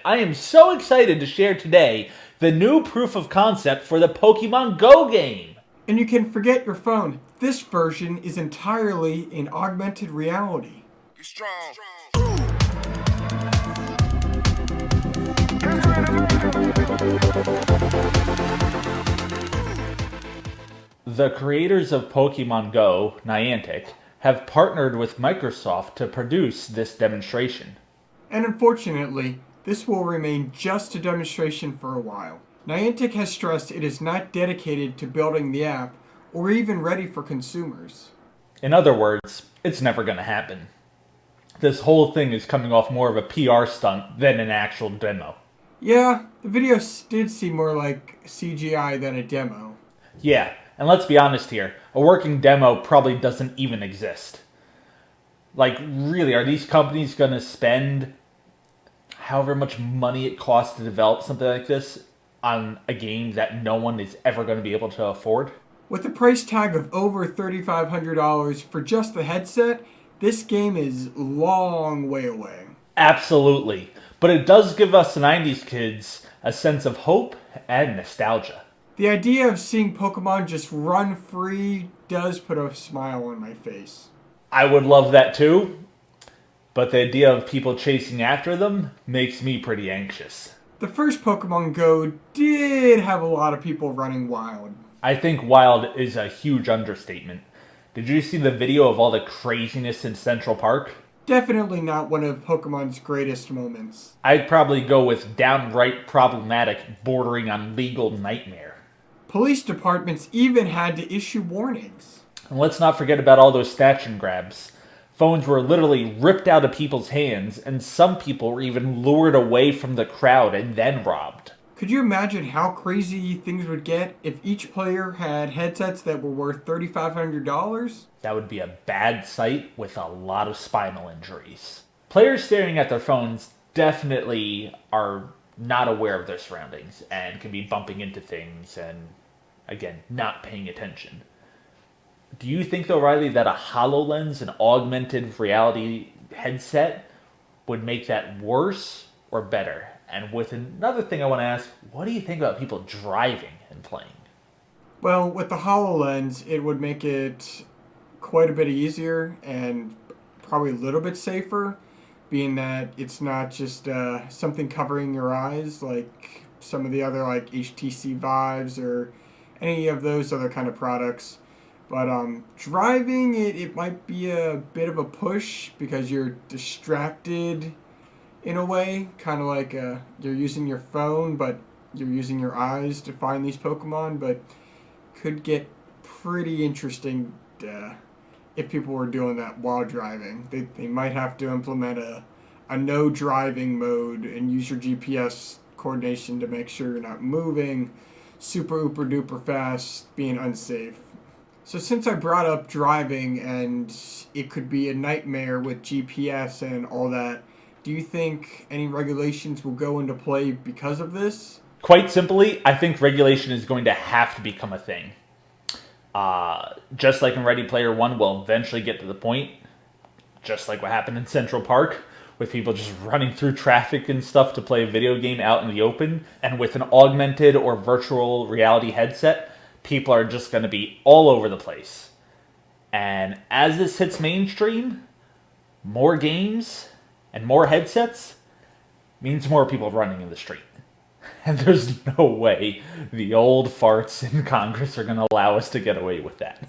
I am so excited to share today the new proof of concept for the PokemonGo game. And you can forget your phone. This version is entirely in augmented reality. Be strong. The creators of PokemonGo, Niantic, have partnered with Microsoft to produce this demonstration. And unfortunately, this will remain just a demonstration for a while. Niantic has stressed it is not dedicated to building the app or even ready for consumers. In other words, it's never going to happen. This whole thing is coming off more of a PR stunt than an actual demo. Yeah, the video did seem more like CGI than a demo. Yeah, and let's be honest here, a working demo probably doesn't even exist. Like, really, are these companies going to spend however much money it costs to develop something like this on a game that no one is ever going to be able to afford? With a price tag of over $3,500 for just the headset, this game is long way away. Absolutely. But it does give us the 90s kids a sense of hope and nostalgia. The idea of seeing Pokemon just run free does put a smile on my face. I would love that too, but the idea of people chasing after them makes me pretty anxious. The first Pokemon Go did have a lot of people running wild. I think wild is a huge understatement. Did you see the video of all the craziness in Central Park? Definitely not one of Pokemon's greatest moments. I'd probably go with downright problematic, bordering on legal nightmare. Police departments even had to issue warnings. And let's not forget about all those snatch and grabs. Phones were literally ripped out of people's hands, and some people were even lured away from the crowd and then robbed. Could you imagine how crazy things would get if each player had headsets that were worth $3,500? That would be a bad sight with a lot of spinal injuries. Players staring at their phones definitely are not aware of their surroundings and can be bumping into things and, again, not paying attention. Do you think, though, Riley, that a HoloLens, an augmented reality headset, would make that worse or better? And with another thing I want to ask, what do you think about people driving and playing? Well, with the HoloLens, it would make it quite a bit easier and probably a little bit safer, being that it's not just something covering your eyes like some of the other like HTC Vives or any of those other kind of products. But driving, it might be a bit of a push because you're distracted in a way, kind of like you're using your phone, but you're using your eyes to find these Pokemon, but could get pretty interesting if people were doing that while driving. They might have to implement a no driving mode and use your GPS coordination to make sure you're not moving super ooper duper fast, being unsafe. So since I brought up driving and it could be a nightmare with GPS and all that, do you think any regulations will go into play because of this? Quite simply, I think regulation is going to have to become a thing. Just like in Ready Player One, we'll eventually get to the point, just like what happened in Central Park, with people just running through traffic and stuff to play a video game out in the open. And with an augmented or virtual reality headset, people are just going to be all over the place. And as this hits mainstream, more games and more headsets means more people running in the street. And there's no way the old farts in Congress are going to allow us to get away with that.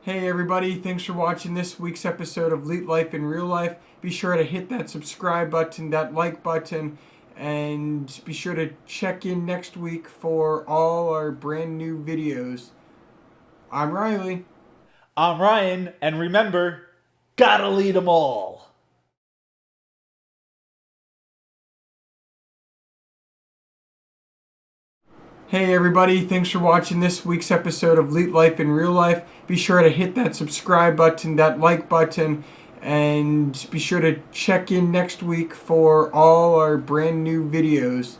Hey everybody, thanks for watching this week's episode of Elite Life in Real Life. Be sure to hit that subscribe button, that like button, and be sure to check in next week for all our brand new videos. I'm Riley. I'm Ryan, and remember, gotta lead 'em all. Hey everybody, thanks for watching this week's episode of Elite Life in Real Life. Be sure to hit that subscribe button, that like button, and be sure to check in next week for all our brand new videos.